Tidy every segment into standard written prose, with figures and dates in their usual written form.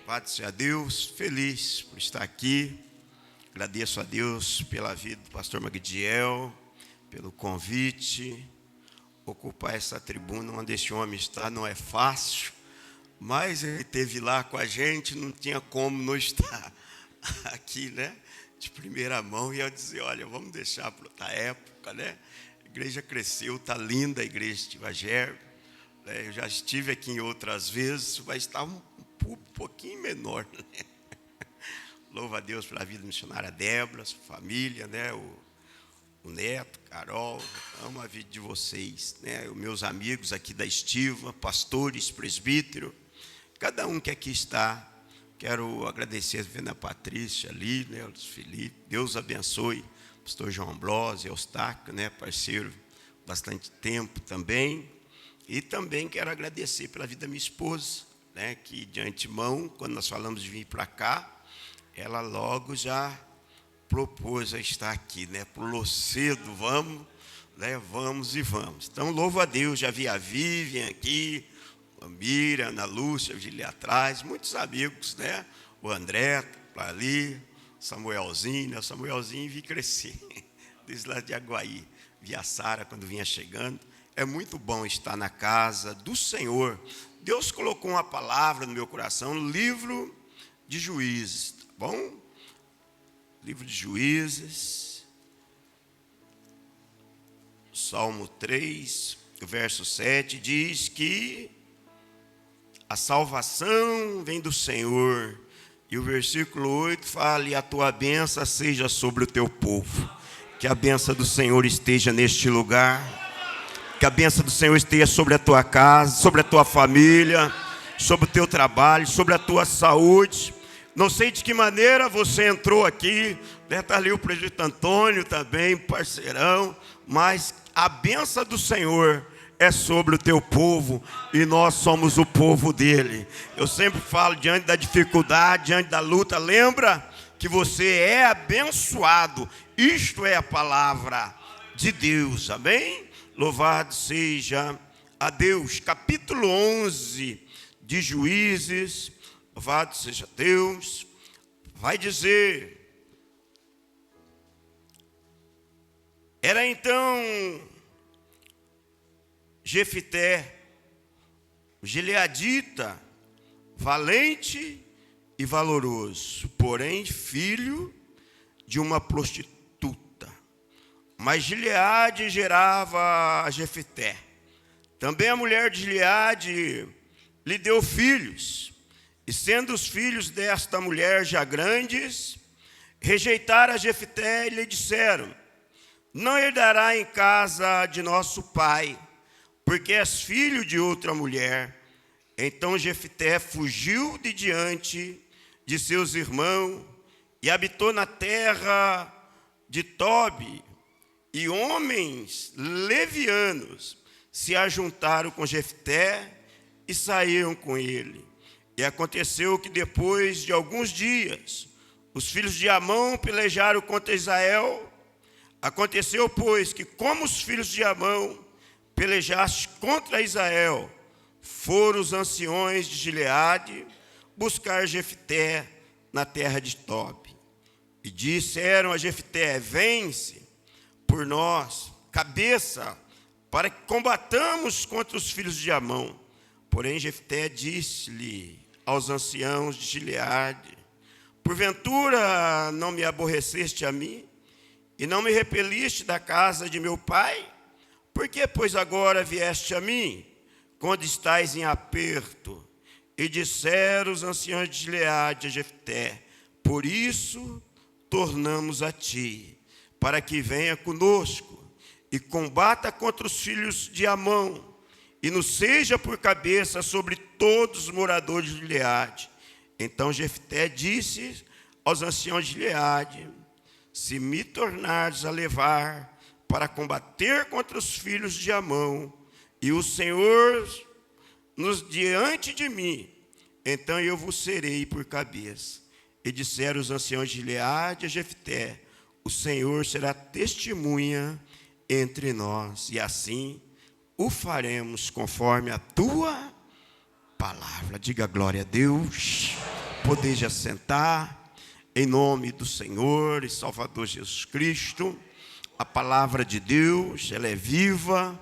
Paz seja a Deus, feliz por estar aqui. Agradeço a Deus pela vida do pastor Magdiel, pelo convite. Ocupar essa tribuna onde esse homem está não é fácil, mas ele esteve lá com a gente, não tinha como não estar aqui, né? De primeira mão, e eu dizer, olha, vamos deixar para outra época, né? A igreja cresceu, está linda a igreja de Vagério. Eu já estive aqui em outras vezes, vai estar um pouquinho menor, né? Louvo a Deus pela vida missionária Débora, sua família, né? O Neto, Carol, amo a vida de vocês, né? Os meus amigos aqui da Estiva, pastores, presbítero, cada um que aqui está. Quero agradecer a Ana Patrícia ali, né? O Felipe, Deus abençoe, pastor João Ambrosio, Eustáquio, né? Parceiro bastante tempo também. E também quero agradecer pela vida da minha esposa, né? Que de antemão, quando nós falamos de vir para cá, ela logo já propôs a estar aqui, né? Pulou cedo, vamos, né? Vamos e vamos. Então, louvo a Deus, já vi a Vivian aqui, a Miriam, a Ana Lúcia, ali atrás, muitos amigos, né? O André, para ali, Samuelzinho, né? O Samuelzinho vi crescer, desde lá de Aguaí. Vi a Sara quando vinha chegando. É muito bom estar na casa do Senhor. Deus colocou uma palavra no meu coração, no livro de Juízes, tá bom? Livro de Juízes, Salmo 3, verso 7, diz que a salvação vem do Senhor. E o versículo 8 fala, e a tua bênção seja sobre o teu povo. Que a bênção do Senhor esteja neste lugar. Que a bênção do Senhor esteja sobre a tua casa, sobre a tua família, sobre o teu trabalho, sobre a tua saúde. Não sei de que maneira você entrou aqui, deve estar ali o presbítero Antônio também, parceirão, mas a bênção do Senhor é sobre o teu povo e nós somos o povo dele. Eu sempre falo, diante da dificuldade, diante da luta, lembra que você é abençoado. Isto é a palavra de Deus, amém? Louvado seja a Deus. Capítulo 11 de Juízes, louvado seja Deus, vai dizer: era então Jefité, o gileadita, valente e valoroso, porém filho de uma prostituta. Mas Gileade gerava a Jefité. Também a mulher de Gileade lhe deu filhos. E sendo os filhos desta mulher já grandes, rejeitaram a Jefité e lhe disseram: não herdará em casa de nosso pai, porque és filho de outra mulher. Então Jefité fugiu de diante de seus irmãos e habitou na terra de Tobi. E homens levianos se ajuntaram com Jefté e saíram com ele. E aconteceu que depois de alguns dias, os filhos de Amon pelejaram contra Israel. Aconteceu, pois, que como os filhos de Amon pelejassem contra Israel, foram os anciões de Gileade buscar Jefté na terra de Tobi. E disseram a Jefté: vence por nós, cabeça, para que combatamos contra os filhos de Amon. Porém Jefté disse-lhe aos anciãos de Gileade: porventura não me aborreceste a mim, e não me repeliste da casa de meu pai? Por que, pois, agora vieste a mim, quando estais em aperto? E disseram os anciãos de Gileade a Jefté: por isso tornamos a ti, para que venha conosco e combata contra os filhos de Amon, e nos seja por cabeça sobre todos os moradores de Gileade. Então Jefté disse aos anciãos de Gileade: se me tornares a levar para combater contra os filhos de Amon, e o Senhor nos diante de mim, então eu vos serei por cabeça. E disseram os anciãos de Gileade a Jefté: o Senhor será testemunha entre nós, e assim o faremos conforme a tua palavra. Diga glória a Deus. Podeis assentar. Em nome do Senhor e Salvador Jesus Cristo. A palavra de Deus, ela é viva,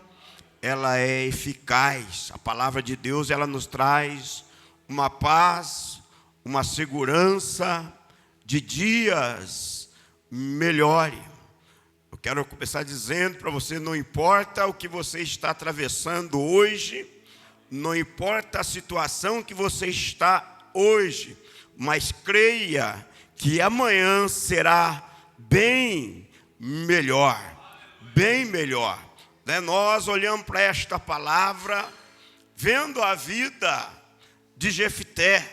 ela é eficaz. A palavra de Deus, ela nos traz uma paz, uma segurança de dias melhores. Eu quero começar dizendo para você, não importa o que você está atravessando hoje, não importa a situação que você está hoje, mas creia que amanhã será bem melhor, bem melhor. Nós olhamos para esta palavra, vendo a vida de Jefté,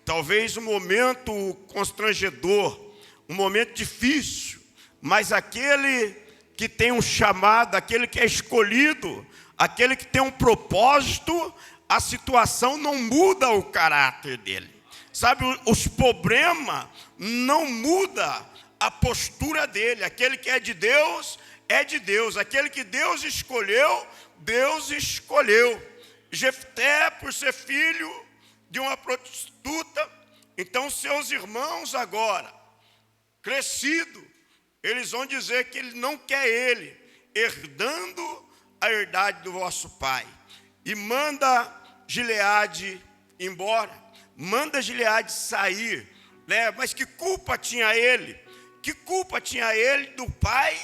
talvez um momento constrangedor, um momento difícil, mas aquele que tem um chamado, aquele que é escolhido, aquele que tem um propósito, a situação não muda o caráter dele. Sabe, os problemas não mudam a postura dele. Aquele que é de Deus, é de Deus. Aquele que Deus escolheu, Deus escolheu. Jefté, por ser filho de uma prostituta, então seus irmãos agora, crescido, eles vão dizer que ele não quer ele, herdando a herdade do vosso pai. E manda Gileade embora. Manda Gileade sair, mas que culpa tinha ele? Que culpa tinha ele do pai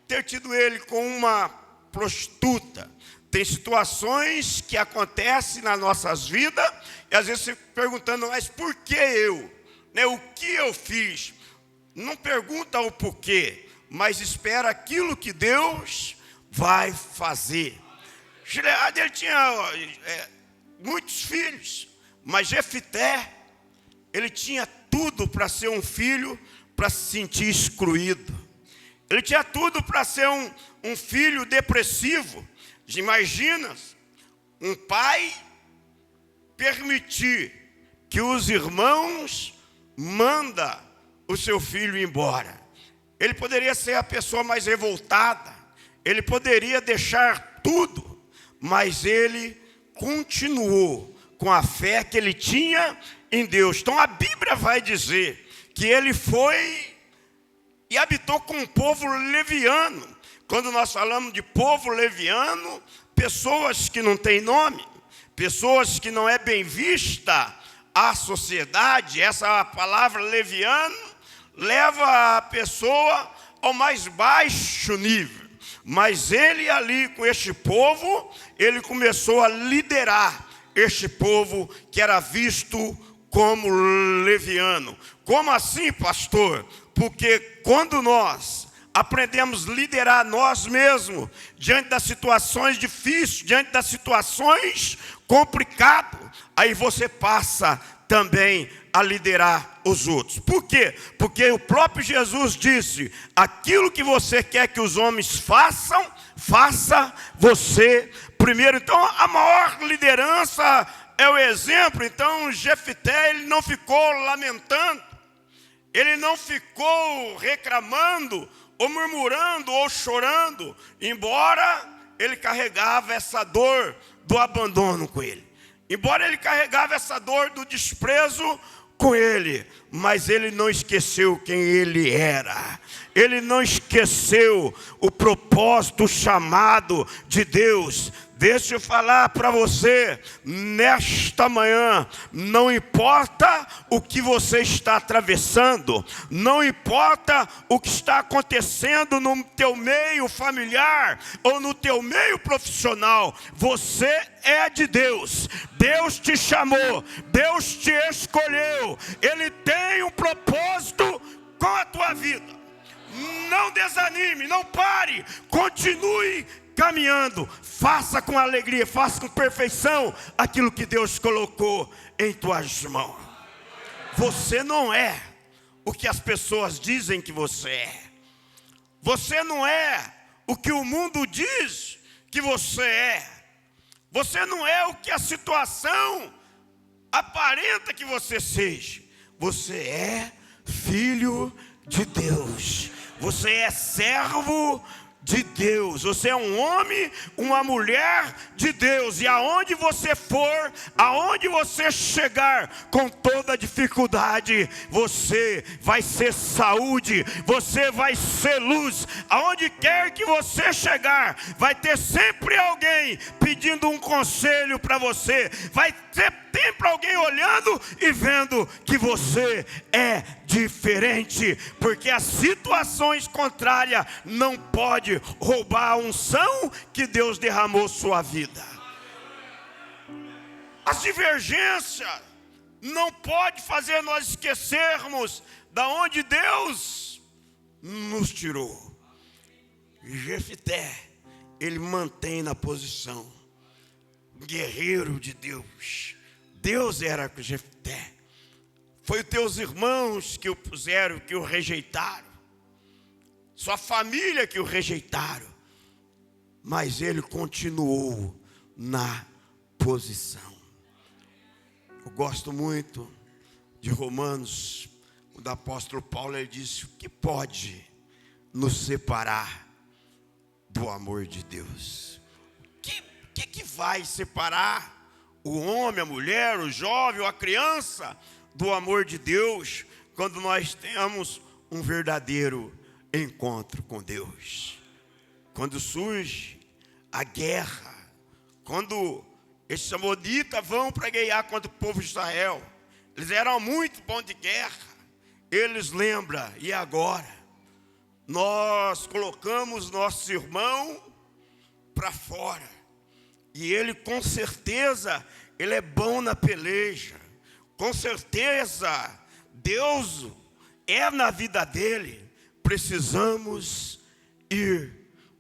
ter tido ele com uma prostituta? Tem situações que acontecem nas nossas vidas, e às vezes você perguntando, mas por que eu? O que eu fiz? Não pergunta o porquê, mas espera aquilo que Deus vai fazer. Gileade, ele tinha muitos filhos, mas Jefté, ele tinha tudo para ser um filho, para se sentir excluído. Ele tinha tudo para ser um filho depressivo. Imagina um pai permitir que os irmãos mandem o seu filho embora. Ele poderia ser a pessoa mais revoltada, ele poderia deixar tudo, mas ele continuou com a fé que ele tinha em Deus. Então a Bíblia vai dizer que ele foi e habitou com um povo leviano. Quando nós falamos de povo leviano, pessoas que não têm nome, pessoas que não é bem vista à sociedade. Essa palavra leviano leva a pessoa ao mais baixo nível. Mas ele ali com este povo, ele começou a liderar este povo que era visto como leviano. Como assim, pastor? Porque quando nós aprendemos a liderar nós mesmos, diante das situações difíceis, diante das situações complicadas, aí você passa também a liderar os outros. Por quê? Porque o próprio Jesus disse, aquilo que você quer que os homens façam, faça você primeiro. Então a maior liderança é o exemplo. Então Jefté, ele não ficou lamentando, ele não ficou reclamando, ou murmurando, ou chorando, embora ele carregava essa dor do abandono com ele, embora ele carregava essa dor do desprezo com ele, mas ele não esqueceu quem ele era. Ele não esqueceu o propósito, o chamado de Deus. Deixa eu falar para você, nesta manhã, não importa o que você está atravessando, não importa o que está acontecendo no teu meio familiar ou no teu meio profissional, você é de Deus. Deus te chamou, Deus te escolheu, Ele tem um propósito com a tua vida. Não desanime, não pare, continue caminhando, faça com alegria, faça com perfeição aquilo que Deus colocou em tuas mãos. Você não é o que as pessoas dizem que você é. Você não é o que o mundo diz que você é. Você não é o que a situação aparenta que você seja. Você é filho de Deus. Você é servo de Deus. Você é um homem, uma mulher de Deus. E aonde você for, aonde você chegar, com toda dificuldade, você vai ser saúde, você vai ser luz. Aonde quer que você chegar, vai ter sempre alguém pedindo um conselho para você. Vai ter sempre alguém olhando e vendo que você é diferente, porque as situações contrárias não podem roubar a unção que Deus derramou sua vida. As divergências não podem fazer nós esquecermos da onde Deus nos tirou. Jefté, ele mantém na posição, guerreiro de Deus. Deus era com Jefté. Foi os teus irmãos que o puseram, que o rejeitaram. Sua família que o rejeitaram. Mas ele continuou na posição. Eu gosto muito de Romanos, quando o apóstolo Paulo ele disse: o que pode nos separar do amor de Deus? O que vai separar o homem, a mulher, o jovem ou a criança do amor de Deus, quando nós temos um verdadeiro encontro com Deus? Quando surge a guerra, quando esses amonitas vão para guerrear contra o povo de Israel, eles eram muito bons de guerra, eles lembram: e agora? Nós colocamos nosso irmão para fora, e ele com certeza, ele é bom na peleja, com certeza Deus é na vida dele. Precisamos ir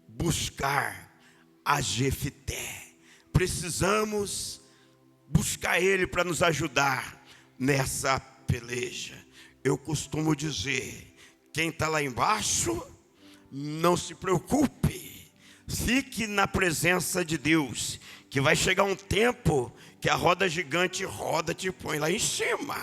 buscar a Jefté, precisamos buscar ele para nos ajudar nessa peleja. Eu costumo dizer: quem está lá embaixo, não se preocupe, fique na presença de Deus, que vai chegar um tempo que a roda gigante roda, te põe lá em cima.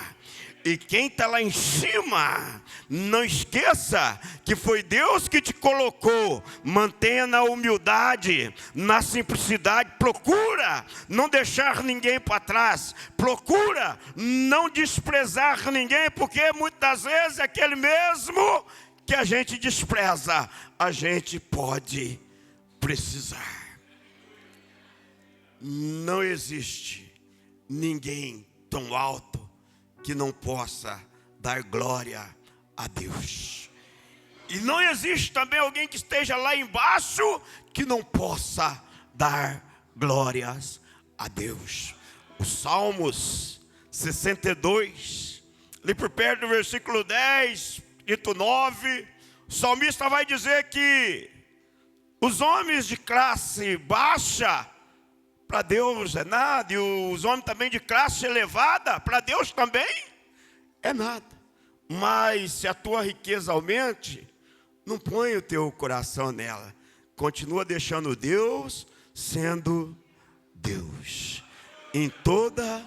E quem está lá em cima, não esqueça que foi Deus que te colocou. Mantenha na humildade, na simplicidade. Procura não deixar ninguém para trás. Procura não desprezar ninguém, porque muitas vezes aquele mesmo que a gente despreza, a gente pode precisar. Não existe ninguém tão alto que não possa dar glória a Deus. E não existe também alguém que esteja lá embaixo que não possa dar glórias a Deus. Os Salmos 62, ali por perto do versículo 10, dito 9, o salmista vai dizer que os homens de classe baixa, para Deus é nada, e os homens também de classe elevada, para Deus também é nada. Mas se a tua riqueza aumente, não põe o teu coração nela. Continua deixando Deus sendo Deus. Em toda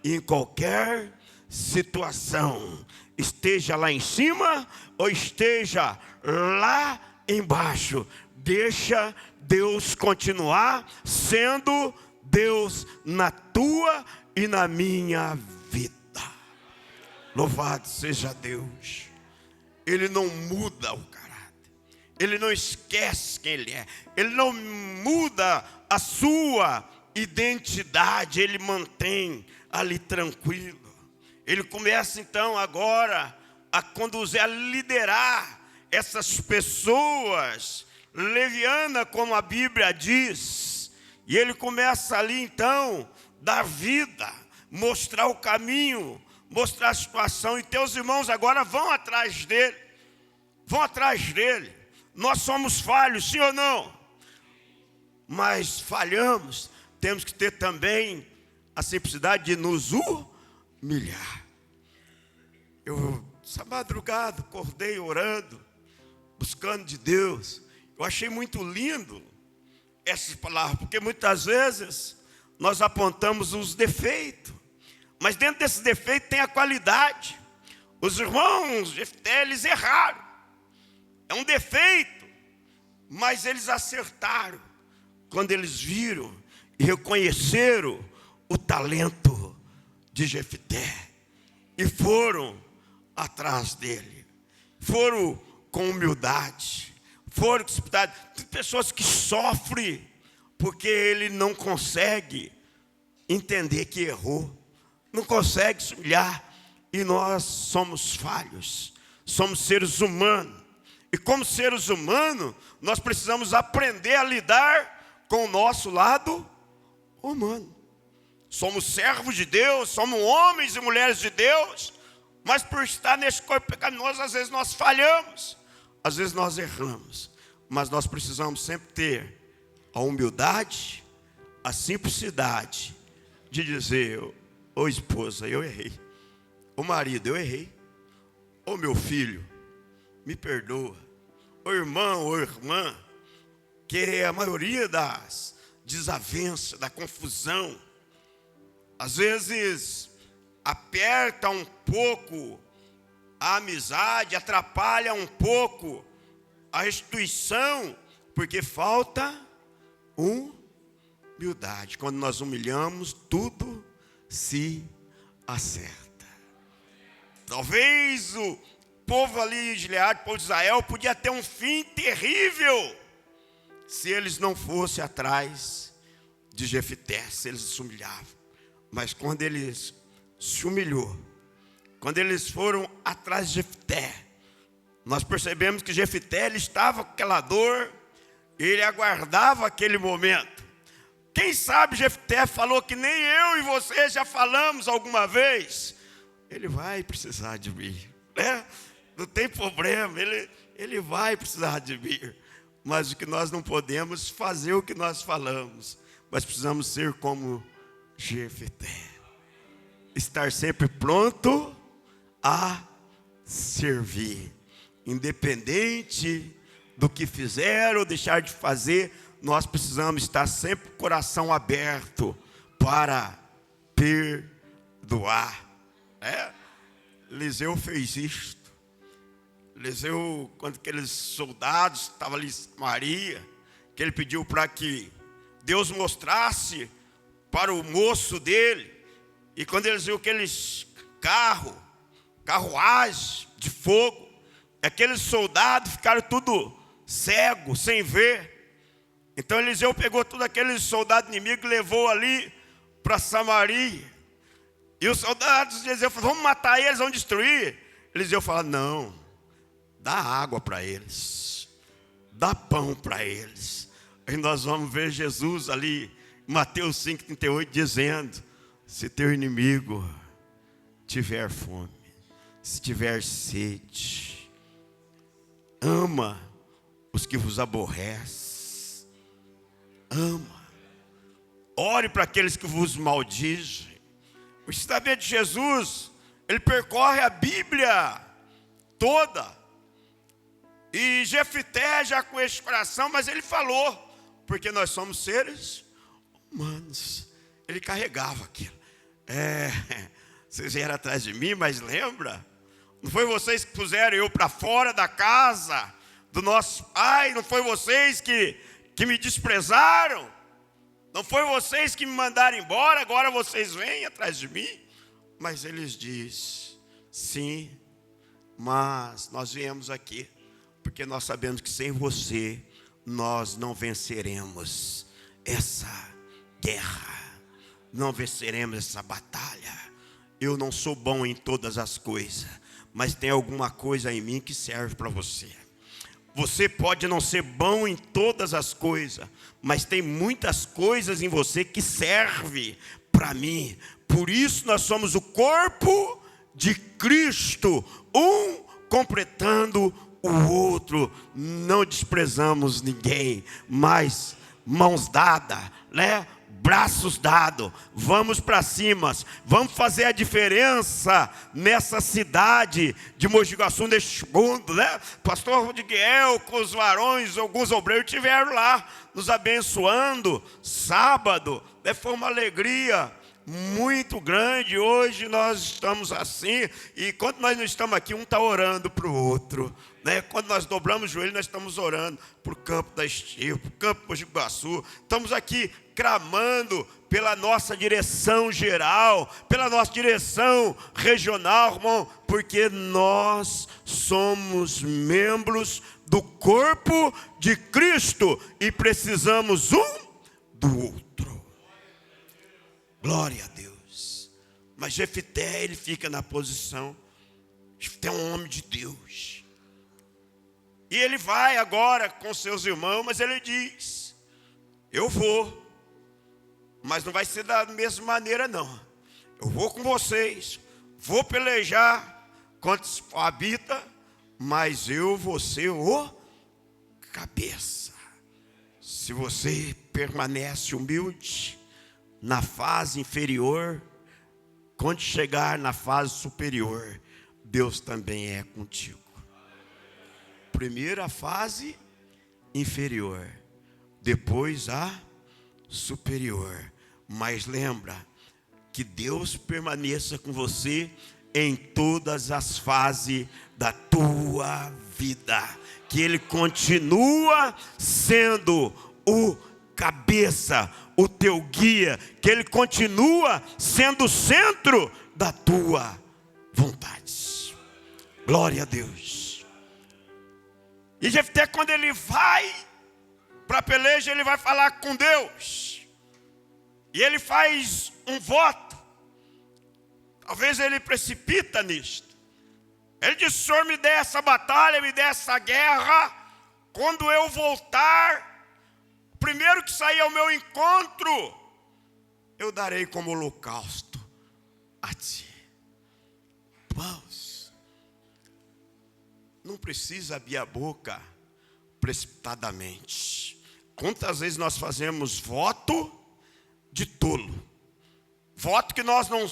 e em qualquer situação. Esteja lá em cima ou esteja lá embaixo. Deixa Deus continuar sendo Deus na tua e na minha vida. Louvado seja Deus. Ele não muda o caráter. Ele não esquece quem Ele é. Ele não muda a sua identidade. Ele mantém ali tranquilo. Ele começa então agora a conduzir, a liderar essas pessoas leviana, como a Bíblia diz. E ele começa ali então dar vida, mostrar o caminho, mostrar a situação. E teus irmãos agora vão atrás dele. Vão atrás dele. Nós somos falhos, sim ou não? Mas falhamos. Temos que ter também a simplicidade de nos humilhar. Eu, essa madrugada, acordei orando, buscando de Deus. Eu achei muito lindo essas palavras, porque muitas vezes nós apontamos os defeitos, mas dentro desses defeitos tem a qualidade. Os irmãos Jefté, eles erraram. É um defeito, Mas eles acertaram quando eles viram e reconheceram o talento de Jefté e foram atrás dele. Foram com humildade, foram com simplicidade. Tem pessoas que sofrem porque ele não consegue entender que errou, não consegue se humilhar. E nós somos falhos, somos seres humanos. E como seres humanos, nós precisamos aprender a lidar com o nosso lado humano. Somos servos de Deus, somos homens e mulheres de Deus, mas por estar nesse corpo pecaminoso, às vezes nós falhamos, às vezes nós erramos. Mas nós precisamos sempre ter a humildade, a simplicidade de dizer: ô esposa, eu errei. Ô marido, eu errei. Ô meu filho, me perdoa. Ô irmão, ô irmã, que a maioria das desavenças, da confusão, às vezes aperta um pouco a amizade, atrapalha um pouco a restituição, porque falta humildade. Quando nós humilhamos, tudo se acerta. Talvez o povo ali de Gileade, o povo de Israel, podia ter um fim terrível se eles não fossem atrás de Jefté, se eles se humilhavam. Mas quando eles se humilhou, quando eles foram atrás de Jefté, nós percebemos que Jefté, ele estava com aquela dor, ele aguardava aquele momento. Quem sabe Jefté falou que nem eu e você já falamos alguma vez: ele vai precisar de mim, né? Não tem problema, ele vai precisar de mim. Mas o que nós não podemos fazer o que nós falamos, mas precisamos ser como Jefté, estar sempre pronto a servir, independente do que fizer ou deixar de fazer. Nós precisamos estar sempre com o coração aberto para perdoar. Eliseu fez isto. Eliseu, quando aqueles soldados estavam ali em Samaria, que ele pediu para que Deus mostrasse para o moço dele, e quando eles viram aqueles carruagem de fogo, aqueles soldados ficaram tudo cegos, sem ver. Então Eliseu pegou todos aqueles soldados inimigos e levou ali para Samaria. E os soldados de Eliseu falaram: vamos matar eles, vamos destruir. Eliseu fala: não, dá água para eles, dá pão para eles. Aí nós vamos ver Jesus ali, Mateus 5,38, dizendo: se teu inimigo tiver fome, se tiver sede, ama os que vos aborrecem, ama, ore para aqueles que vos maldizem. O ensinamento de Jesus, ele percorre a Bíblia toda. E Jefté já com esse coração, mas ele falou, porque nós somos seres humanos. Ele carregava aquilo. Vocês vieram atrás de mim, mas lembra? Não foi vocês que puseram eu para fora da casa do nosso pai? Não foi vocês que me desprezaram? Não foi vocês que me mandaram embora? Agora vocês vêm atrás de mim? Mas eles dizem: sim, mas nós viemos aqui porque nós sabemos que sem você nós não venceremos essa guerra, não venceremos essa batalha. Eu não sou bom em todas as coisas, mas tem alguma coisa em mim que serve para você. Você pode não ser bom em todas as coisas, mas tem muitas coisas em você que servem para mim. Por isso nós somos o corpo de Cristo, um completando o outro. Não desprezamos ninguém, mas mãos dadas, né? Braços dados, vamos para cima, vamos fazer a diferença nessa cidade de Mogi Guaçu, neste mundo, né? Pastor Rodiguel com os varões, alguns obreiros estiveram lá nos abençoando sábado, né? Foi uma alegria muito grande. Hoje nós estamos assim, e quando nós não estamos aqui, um está orando para o outro, né? Quando nós dobramos o joelho, nós estamos orando para o campo da Estiva, para o campo do Iguaçu. Estamos aqui clamando pela nossa direção geral, pela nossa direção regional, irmão, porque nós somos membros do corpo de Cristo e precisamos um do outro. Glória a Deus. Mas Jefté, ele fica na posição. Jefté é um homem de Deus. E ele vai agora com seus irmãos, mas ele diz: eu vou, mas não vai ser da mesma maneira não. Eu vou com vocês, vou pelejar contra os moabitas, mas eu vou ser o cabeça. Se você permanece humilde na fase inferior, quando chegar na fase superior, Deus também é contigo. Primeiro a fase inferior, depois a superior. Mas lembra que Deus permaneça com você em todas as fases da tua vida, que Ele continua sendo o cabeça, o teu guia, que Ele continua sendo o centro da tua vontade. Glória a Deus. E Jefté, quando ele vai para a peleja, ele vai falar com Deus. E ele faz um voto. Talvez ele precipita nisto. Ele diz: o Senhor me dê essa batalha, me dê essa guerra. Quando eu voltar, o primeiro que sair ao meu encontro, eu darei como holocausto a ti. Irmãos, não precisa abrir a boca precipitadamente. Quantas vezes nós fazemos voto de tolo? Voto que nós não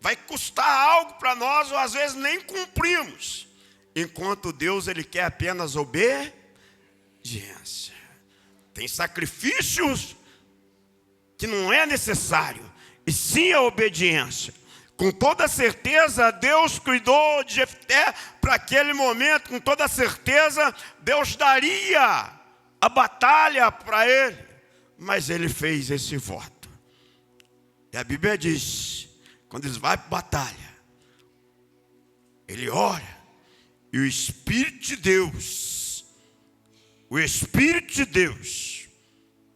vai custar algo para nós, ou às vezes nem cumprimos. Enquanto Deus, Ele quer apenas obediência. Tem sacrifícios que não é necessário, e sim a obediência. Com toda certeza, Deus cuidou de Jefté para aquele momento. Com toda certeza, Deus daria a batalha para ele. Mas ele fez esse voto. E a Bíblia diz, quando eles vão para a batalha, ele ora, e o Espírito de Deus,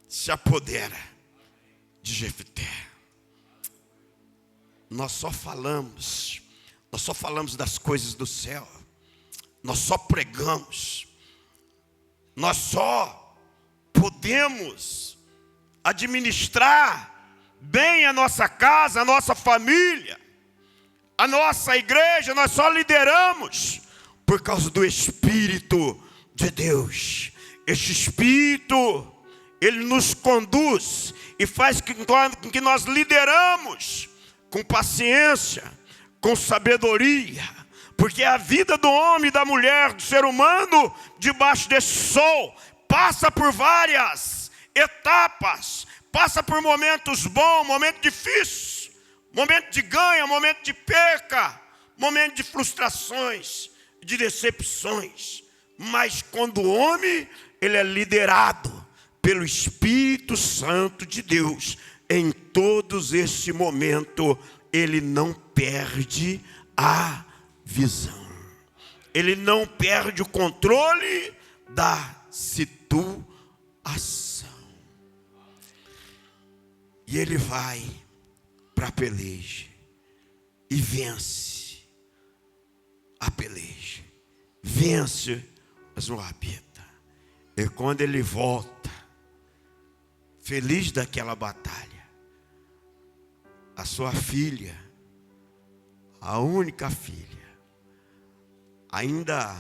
se apodera de Jefté. Nós só falamos das coisas do céu, nós só pregamos, nós só podemos administrar bem a nossa casa, a nossa família, a nossa igreja, nós só lideramos por causa do Espírito de Deus. Este Espírito, ele nos conduz e faz com que nós lideramos com paciência, com sabedoria, porque a vida do homem, da mulher, do ser humano, debaixo desse sol, passa por várias etapas, passa por momentos bons, momentos difíceis, momento de ganho, momento de perca, momento de frustrações, de decepções. Mas quando o homem, ele é liderado pelo Espírito Santo de Deus, em todos esses momentos, ele não perde a visão. Ele não perde o controle da situação. E ele vai para a peleja e vence a peleja. Vence as moabitas. E quando ele volta, feliz daquela batalha, a sua filha, a única filha, ainda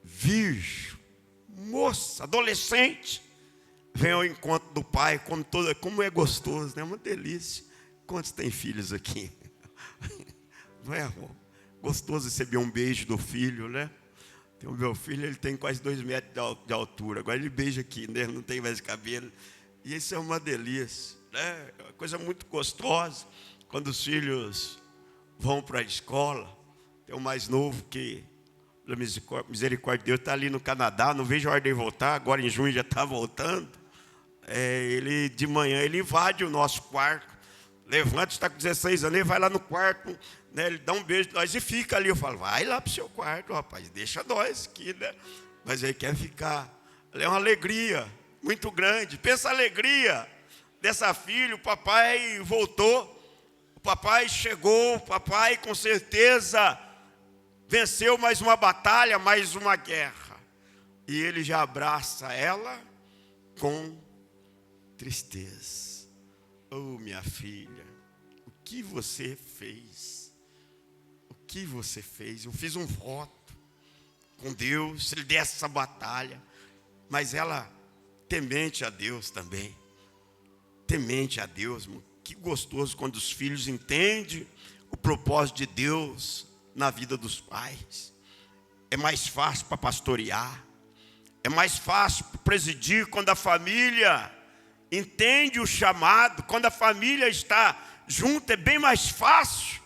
virgem, moça, adolescente, vem ao encontro do pai, como é gostoso, né? Uma delícia. Quantos tem filhos aqui? Não é, amor? Gostoso receber um beijo do filho, né? O meu filho, ele tem quase 2 metros de altura, agora ele beija aqui, né? Não tem mais cabelo, e isso é uma delícia, né? É uma coisa muito gostosa. quando os filhos vão para a escola, tem o mais novo que, pela misericórdia de Deus, está ali no Canadá, não vejo a hora de voltar, agora em junho já está voltando. Ele de manhã, ele invade o nosso quarto, levanta, está com 16 anos, ele vai lá no quarto, né, ele dá um beijo em nós e fica ali. Eu falo, vai lá para o seu quarto, rapaz, deixa nós aqui, né? Mas ele quer ficar. É uma alegria muito grande. Pensa a alegria dessa filha, o papai voltou, o papai chegou, o papai com certeza venceu mais uma batalha, mais uma guerra. E ele já abraça ela com tristeza. Oh, minha filha, o que você fez? O que você fez? Eu fiz um voto com Deus, se ele desse essa batalha. Mas ela, temente a Deus também. Temente a Deus. Que gostoso quando os filhos entendem o propósito de Deus na vida dos pais. É mais fácil para pastorear. É mais fácil para presidir quando a família entende o chamado. Quando a família está junto, é bem mais fácil.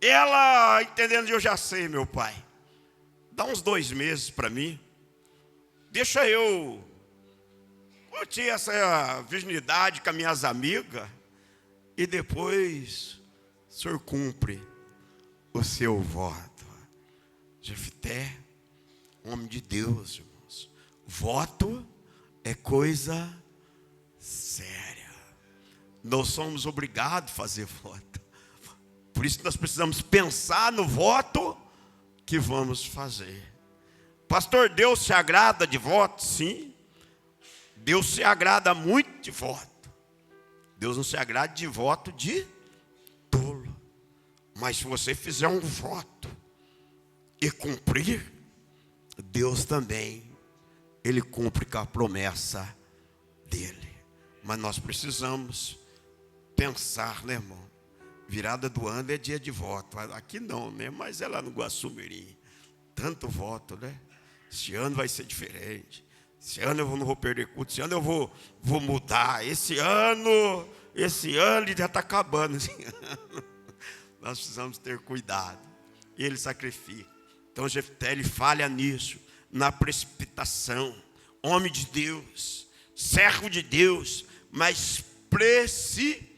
Ela entendendo, eu já sei, meu pai. Dá uns 2 meses para mim. Deixa eu curtir essa virgindade com as minhas amigas. E depois o senhor cumpre o seu voto. Jefté, homem de Deus, irmãos. Voto é coisa séria. Nós somos obrigados a fazer voto. Por isso nós precisamos pensar no voto que vamos fazer. Pastor, Deus se agrada de voto? Sim. Deus se agrada muito de voto. Deus não se agrada de voto de tolo. Mas se você fizer um voto e cumprir, Deus também, Ele cumpre com a promessa dEle. Mas nós precisamos pensar, né, irmão? Virada do ano é dia de voto. Aqui não, né? Mas é lá no Guaçu-Mirim. Tanto voto, né? Esse ano vai ser diferente. Esse ano eu não vou perder culto. Esse ano eu vou mudar. Esse ano já está acabando. Nós precisamos ter cuidado. E ele sacrifica. Então Jefté, ele falha nisso, na precipitação. Homem de Deus, servo de Deus, mas precipitou.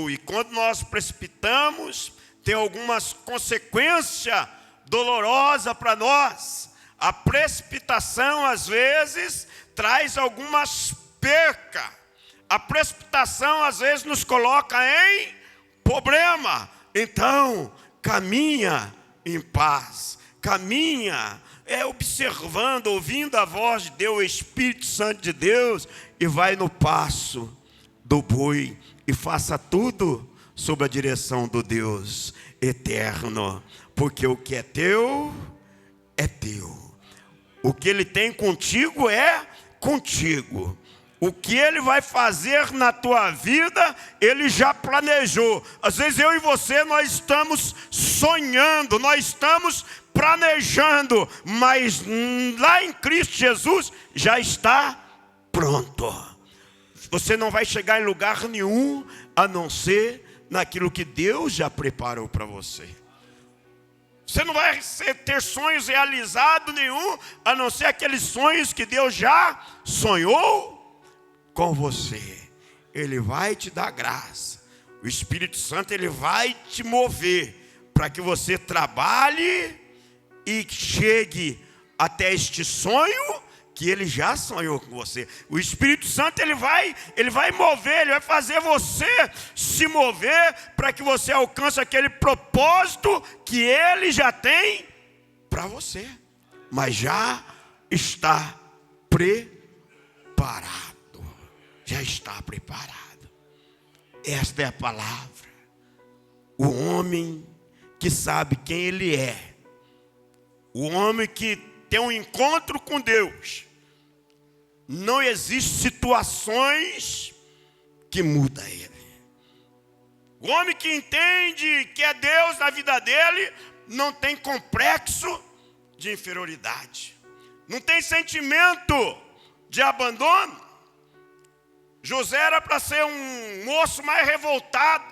E quando nós precipitamos, tem algumas consequências dolorosas para nós. A precipitação, às vezes, traz algumas percas. A precipitação, às vezes, nos coloca em problema. Então, caminha em paz. Caminha, observando, ouvindo a voz de Deus, o Espírito Santo de Deus, e vai no passo do boi. E faça tudo sob a direção do Deus eterno. Porque o que é teu, é teu. O que Ele tem contigo é contigo. O que Ele vai fazer na tua vida, Ele já planejou. Às vezes eu e você, nós estamos sonhando, nós estamos planejando, mas lá em Cristo Jesus já está pronto. Você não vai chegar em lugar nenhum, a não ser naquilo que Deus já preparou para você. Você não vai ter sonhos realizados nenhum, a não ser aqueles sonhos que Deus já sonhou com você. Ele vai te dar graça. O Espírito Santo, ele vai te mover para que você trabalhe e chegue até este sonho que ele já sonhou com você. O Espírito Santo, ele vai mover, ele vai fazer você se mover para que você alcance aquele propósito que ele já tem para você. Mas já está preparado. Já está preparado. Esta é a palavra. O homem que sabe quem ele é. O homem que tem um encontro com Deus. Não existem situações que mudam ele. O homem que entende que é Deus na vida dele, não tem complexo de inferioridade. Não tem sentimento de abandono. José era para ser um moço mais revoltado.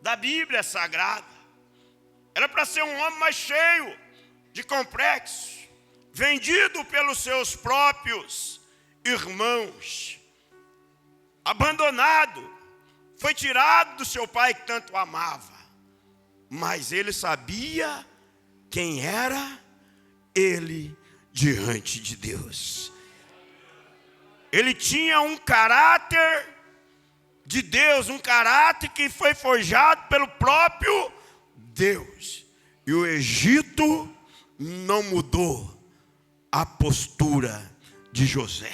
da Bíblia Sagrada. Era para ser um homem mais cheio de complexos, vendido pelos seus próprios irmãos, abandonado, foi tirado do seu pai que tanto amava, mas ele sabia quem era ele diante de Deus. Ele tinha um caráter de Deus, um caráter que foi forjado pelo próprio Deus. E o Egito não mudou a postura de José.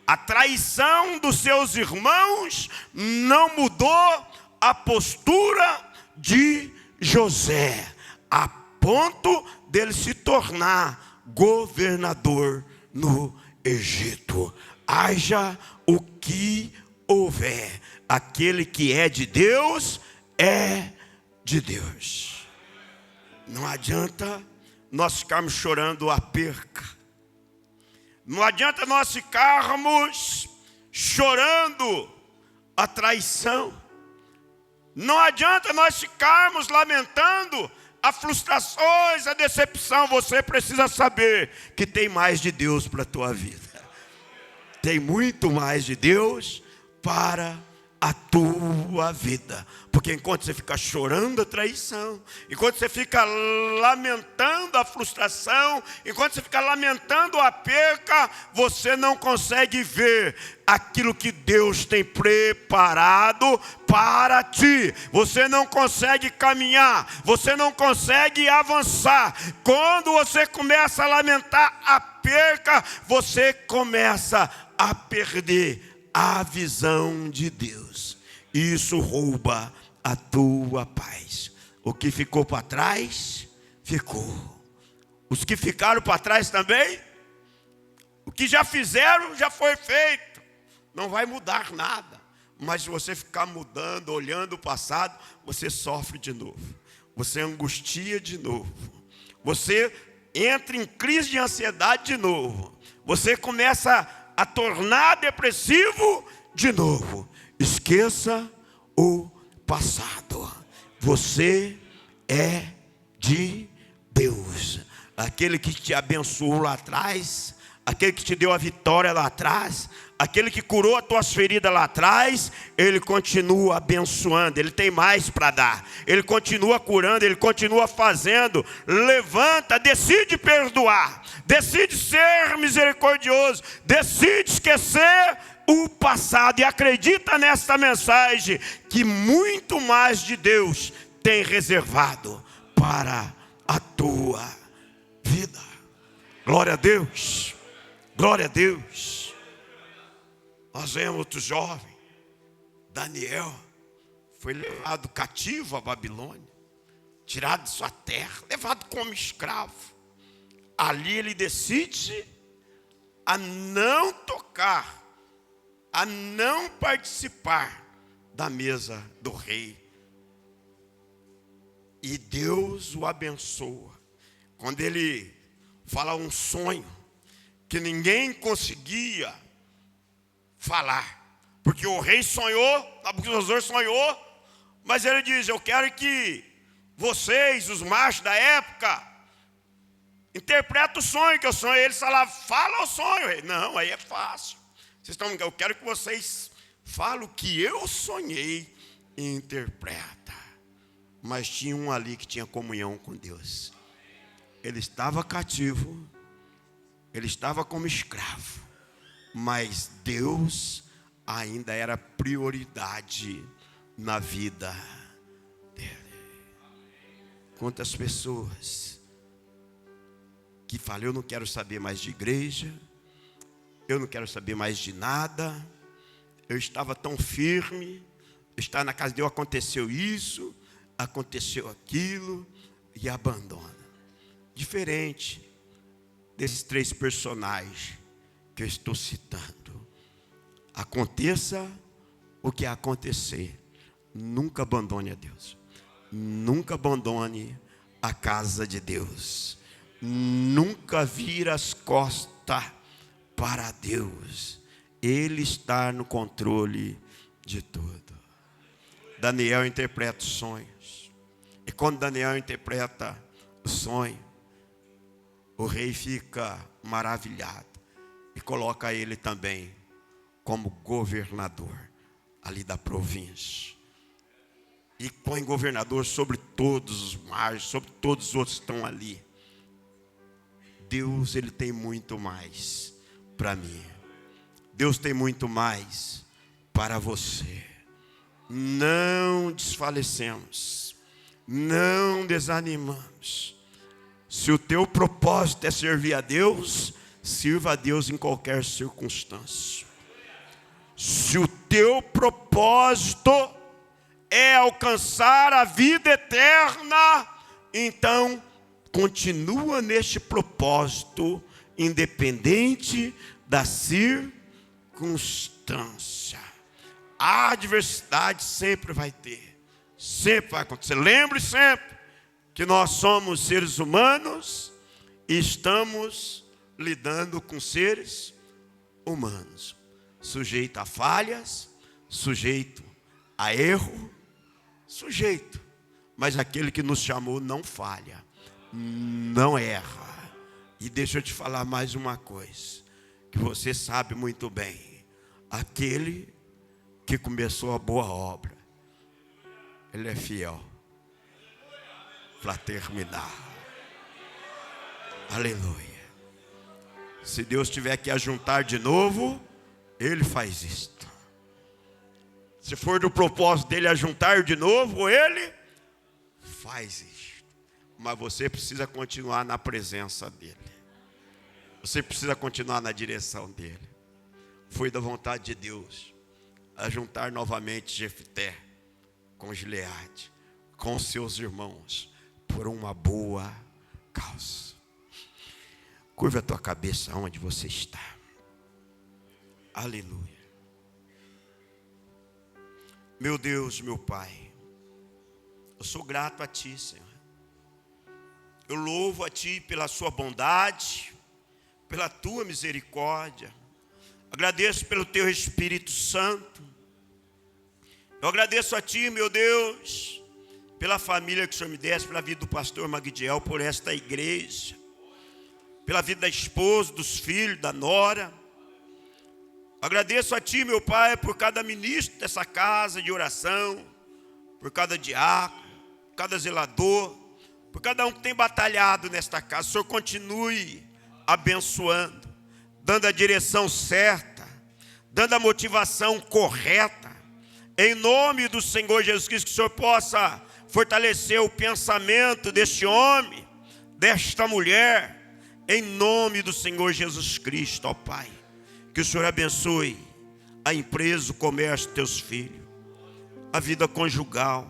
A traição dos seus irmãos não mudou a postura de José, a ponto dele se tornar governador no Egito. Haja o que houver, aquele que é de Deus, é de Deus. Não adianta nós ficarmos chorando a perca. Não adianta nós ficarmos chorando a traição. Não adianta nós ficarmos lamentando as frustrações, a decepção. Você precisa saber que tem mais de Deus para a tua vida. Tem muito mais de Deus para a tua vida. Porque enquanto você fica chorando a traição, enquanto você fica lamentando a frustração, enquanto você fica lamentando a perca, você não consegue ver aquilo que Deus tem preparado para ti. Você não consegue caminhar, você não consegue avançar. Quando você começa a lamentar a perca, você começa a perder a visão de Deus. Isso rouba a tua paz. O que ficou para trás, ficou. Os que ficaram para trás também, o que já fizeram, já foi feito. Não vai mudar nada. Mas se você ficar mudando, olhando o passado, você sofre de novo. Você angustia de novo. Você entra em crise de ansiedade de novo. Você começa a tornar depressivo de novo. Esqueça o passado. Você é de Deus. Aquele que te abençoou lá atrás, aquele que te deu a vitória lá atrás, aquele que curou as tuas feridas lá atrás, ele continua abençoando, ele tem mais para dar, ele continua curando, ele continua fazendo. Levanta, decide perdoar, decide ser misericordioso, decide esquecer o passado e acredita nesta mensagem que muito mais de Deus tem reservado para a tua vida. Glória a Deus, glória a Deus. Nós vemos outro jovem, Daniel, foi levado cativo à Babilônia, tirado de sua terra, levado como escravo. Ali ele decide a não tocar, a não participar da mesa do rei. E Deus o abençoa. Quando ele fala um sonho que ninguém conseguia falar, porque o rei sonhou, Nabucodonosor sonhou, mas ele diz: eu quero que vocês, os machos da época, interpretem o sonho que eu sonhei. Ele fala o sonho. Rei, não, aí é fácil. Eu quero que vocês falem o que eu sonhei e interpreta. Mas tinha um ali que tinha comunhão com Deus. Ele estava cativo, ele estava como escravo, mas Deus ainda era prioridade na vida dele. Quantas pessoas que falam: eu não quero saber mais de igreja, eu não quero saber mais de nada, eu estava tão firme, estar na casa de Deus, aconteceu isso, aconteceu aquilo, e abandona. Diferente desses três personagens que eu estou citando. Aconteça o que acontecer, nunca abandone a Deus. Nunca abandone a casa de Deus. Nunca vire as costas para Deus. Ele está no controle de tudo. Daniel interpreta os sonhos. E quando Daniel interpreta o sonho, o rei fica maravilhado e coloca ele também como governador ali da província. E põe governador sobre todos os mares, sobre todos os outros que estão ali. Deus, Ele tem muito mais para mim. Deus tem muito mais para você. Não desfalecemos, não desanimamos. Se o teu propósito é servir a Deus, sirva a Deus em qualquer circunstância. Se o teu propósito é alcançar a vida eterna, então continua neste propósito, independente da circunstância. A adversidade sempre vai ter, sempre vai acontecer. Lembre sempre que nós somos seres humanos e estamos lidando com seres humanos, sujeito a falhas, sujeito a erro, sujeito, mas aquele que nos chamou não falha, não erra. E deixa eu te falar mais uma coisa, que você sabe muito bem: aquele que começou a boa obra, ele é fiel para terminar. Aleluia. Se Deus tiver que ajuntar de novo, Ele faz isto. Se for do propósito dele ajuntar de novo, Ele faz isto. Mas você precisa continuar na presença dEle. Você precisa continuar na direção dEle. Foi da vontade de Deus ajuntar novamente Jefté com Gileade, com seus irmãos, por uma boa causa. Curva a tua cabeça onde você está. Aleluia. Meu Deus, meu Pai, eu sou grato a Ti, Senhor. Eu louvo a Ti pela Sua bondade, pela Tua misericórdia. Agradeço pelo Teu Espírito Santo. Eu agradeço a Ti, meu Deus, pela família que o Senhor me desse, pela vida do pastor Magdiel, por esta igreja, pela vida da esposa, dos filhos, da nora. Agradeço a Ti, meu Pai, por cada ministro dessa casa de oração, por cada diácono, por cada zelador, por cada um que tem batalhado nesta casa. O Senhor continue abençoando, dando a direção certa, dando a motivação correta. Em nome do Senhor Jesus Cristo, que o Senhor possa fortalecer o pensamento deste homem, desta mulher, em nome do Senhor Jesus Cristo, ó Pai. Que o Senhor abençoe a empresa, o comércio dos teus filhos, a vida conjugal,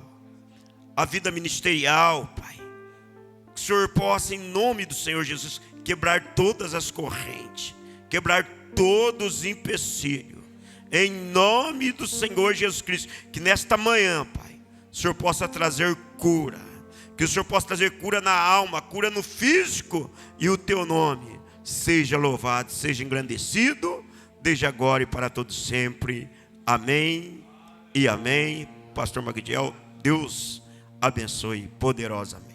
a vida ministerial, Pai. Que o Senhor possa, em nome do Senhor Jesus, quebrar todas as correntes, quebrar todos os empecilhos, em nome do Senhor Jesus Cristo. Que nesta manhã, Pai, o Senhor possa trazer cura, que o Senhor possa trazer cura na alma, cura no físico, e o Teu nome seja louvado, seja engrandecido, desde agora e para todos sempre. Amém e amém. Pastor Magdiel, Deus abençoe poderosamente.